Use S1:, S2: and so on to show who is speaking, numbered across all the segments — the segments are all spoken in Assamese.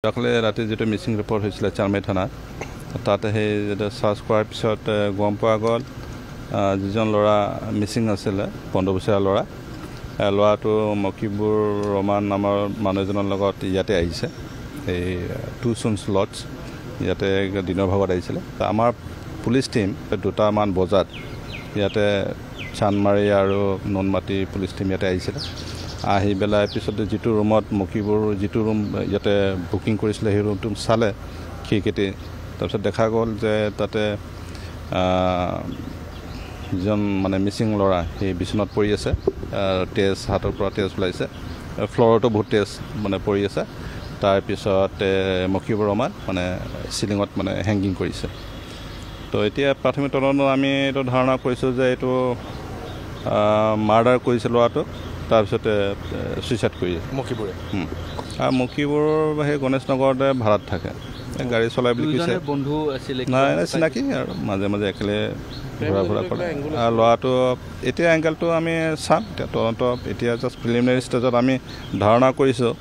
S1: সকালে ৰাতি যেটো মিসিং ৰিপৰ্ট হৈছিল চাৰমাই থানা তাতে সেই যেটো সাৰ্চ কৰাৰ পিছত গম পোৱা গ'ল যিজন ল'ৰা মিসিং আছিল 15 বছৰীয়া ল'ৰাটো মকিবুৰ ৰহমান নামৰ মানুহজনৰ লগত ইয়াতে আহিছে এই টু সুনছ লজ ইয়াতে দিনৰ ভাগত আহিছিল আমাৰ পুলিচ টিম দুটামান বজাত ইয়াতে চানমাৰী আৰু ননমাটি পুলিচ টিম ইয়াতে আহিছিল আহি বেলা পিছতে যেটো ৰুমত মকিবুৰ যেটো ৰুম ইয়াতে বুকিং কৰিছিল সেই ৰুমটো চালে খিৰিকীতে তাৰপিছত দেখা গ'ল যে তাতে জন মানে মিসিং ল'ৰা সেই বিছনাত পৰি আছে তেজ হাতৰ পৰা তেজ ওলাইছে ফ্লৰটো বহুত তেজ মানে পৰি আছে তাৰ পিছত মকিবুৰ ৰহমান মানে সিলিঙত মানে হেংগিং কৰিছে তো এতিয়া প্ৰাথমিক তদন্ত আমি এইটো ধাৰণা কৰিছোঁ যে এইটো মাৰ্ডাৰ কৰিছে ল'ৰাটো তাৰপিছতে সুইচাইড কৰিছে মকিবুৰে আৰু মকিবুৰৰ সেই গণেশনগৰতে ভাড়াত থাকে গাড়ী চলাই বুলি কৈছে
S2: বন্ধু আছিল
S1: নাই চিনাকি আৰু মাজে মাজে একেলে ঘূৰা কৰে আৰু ল'ৰাটো এতিয়া এংগেলটো আমি চাম তদন্ত এতিয়া জাষ্ট প্ৰিলিমিনাৰী ষ্টেজত আমি ধাৰণা কৰিছোঁ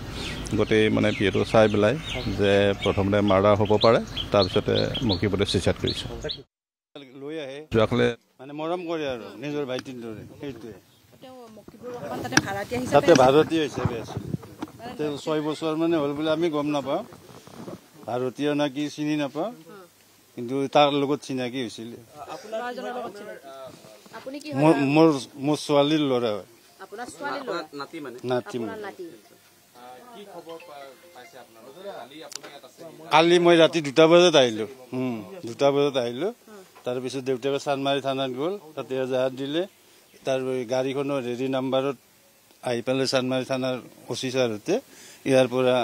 S1: গোটেই মানে পিএটো চাই পেলাই যে প্ৰথমতে মাৰ্ডাৰ হ'ব পাৰে তাৰপিছতে মকিবুৰে সুইচাইড কৰিছে
S3: লৈ আহে
S1: যোৱাকালে
S3: মানে মৰম কৰে আৰু নিজৰ ভাইটিৰ দৰে সেইটোৱে
S4: তাতে
S3: ভাৰতীয় হিচাপে আছিল 6 বছৰ মানে হ'ল বুলি আমি গম নাপাওঁ ভাৰতীয় না কি চিনি নাপাওঁ কিন্তু তাৰ লগত চিনাকি হৈছিল মোৰ ছোৱালীৰ ল'ৰা হয় নাতি কালি মই ৰাতি 2টা বজাত আহিলোঁ তাৰপিছত দেউতাকে চানমাৰী থানাত গ'ল তাতে এজাহাৰ দিলে তাৰ গাড়ীখনৰ হেৰি নাম্বাৰত আহি পেলাই চানমাৰী থানাৰ ওচি ছাৰহঁতে ইয়াৰ পৰা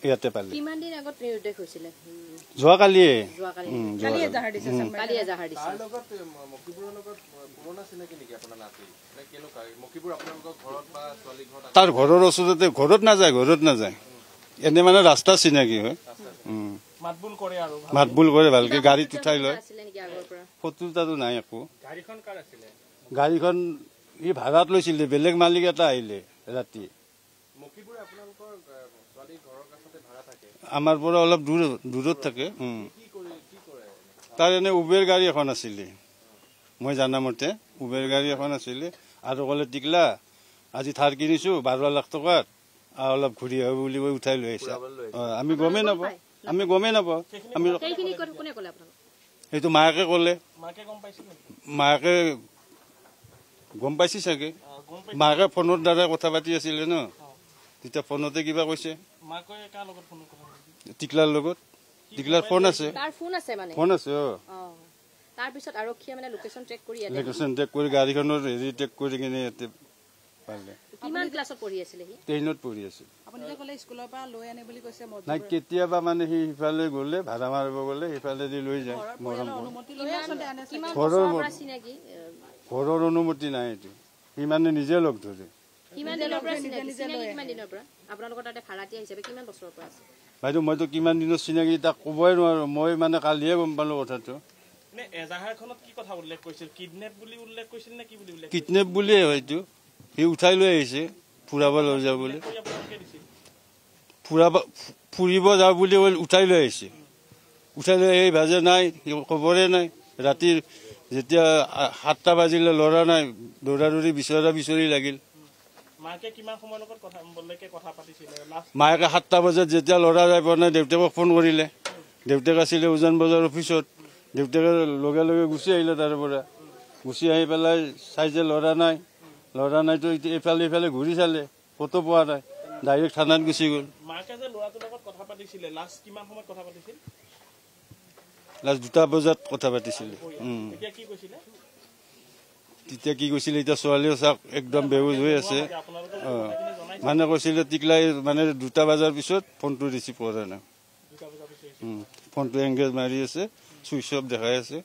S3: ইয়াতে পালে
S4: কিমান দিন আগত নিৰুদ্দেশ হৈছিল
S3: যোৱাকালিয়ে
S4: এজাহাৰ দিছে
S2: মকিবুৰৰ লগত পুৰণা চিনাকি নেকি আপোনাৰ নাতি কেনেকুৱা মকিবুৰ আপোনালোকৰ ঘৰত বা ছোৱালী ঘৰত
S3: তাৰ ঘৰৰ ওচৰতে ঘৰত নাযায় এনে মানে ৰাস্তা চিনাকি হয় মাতবুল কৰে ভালকে গাড়ীত উঠাই লয় ফটোটাতো নাই একো গাড়ীখন ই ভাড়াত লৈছিল বেলেগ মালিক এটা আহিলে ৰাতি আমাৰ পৰা অলপ দূৰত থাকে তাৰ এনে উবেৰ গাড়ী এখন আছিলে মই জানামতে উবেৰ গাড়ী এখন আছিলে আৰু ক'লে টিকলা আজি থাৰ কিনিছো 12 লাখ টকাত অলপ ঘূৰি আহিব বুলি কৈ উঠাই লৈ আহিছে আমি গমেই নাপাওঁ আমি সেইটো মাকে ক'লে মাকে গম পাইছি চাগে মাকে ফোনৰ দ্বাৰা কথা পাতি আছিলে ন তেতিয়া ফোনতে কিবা কৈছে টিকলাৰ লগত টিকলাৰ ফোন আছে
S4: তাৰ পিছত আৰক্ষীয়ে মানে লোকেশন ট্ৰেক
S3: কৰি গাড়ীখনৰ হেৰি ট্ৰেক কৰি কিনে ইয়াতে পালে
S4: কিমান ক্লাছত পঢ়ি আছিল হি
S3: 10ত পঢ়ি আছিল
S4: আপুনি যে ক'লে স্কুলৰ পৰা লৈ আনে বুলি কৈছে
S3: নাই কেতিয়াবা মানে সি ইফালে গ'লে ভাড়া মাৰিব গ'লে ইফালে দি লৈ যায় মৰম ঘৰৰ অনুমতি নাই এইটো সি মানে নিজে লগ ধৰে বাইদেউ মইতো কিমান দিনৰ চিনাকি তাক ক'বই নোৱাৰো মই মানে কালিয়ে গম পালো কথাটো কিডনেপ বুলিয়ে হয়তো সি উঠাই লৈ আহিছে ফুৰাব লৈ যাব বুলি ফুৰিব যাওঁ বুলি উঠাই লৈ আহিছে উঠাই লৈ আহি ভাজে নাই খবৰে নাই ৰাতি যেতিয়া 7টা বাজিলে ল'ৰা নাই দৌৰা-দৌৰি বিচাৰি লাগিল মাকে 7টা বজাত যেতিয়া ল'ৰা যাই পোৱা নাই দেউতাকক ফোন কৰিলে দেউতাক আছিলে উজান বজাৰ অফিচত দেউতাকে লগে লগে গুচি আহিলে তাৰ পৰা গুচি আহি পেলাই চাই যে ল'ৰা নাইতো ইফালে ঘূৰি চালে ফটো পোৱা নাই ডাইৰেক্ট থানাত গুচি গ'ল লাষ্ট 2টা বজাত কথা পাতিছিলে তেতিয়া কি কৈছিলে এতিয়া ছোৱালীও চাওক একদম বেহুজ হৈ আছে মানে কৈছিলে টিকলাই মানে 2টা বজাৰ পিছত ফোনটো ৰিচিভ কৰা নাই ফোনটো এংগেজ মাৰি আছে চুইচ অফ দেখাই আছে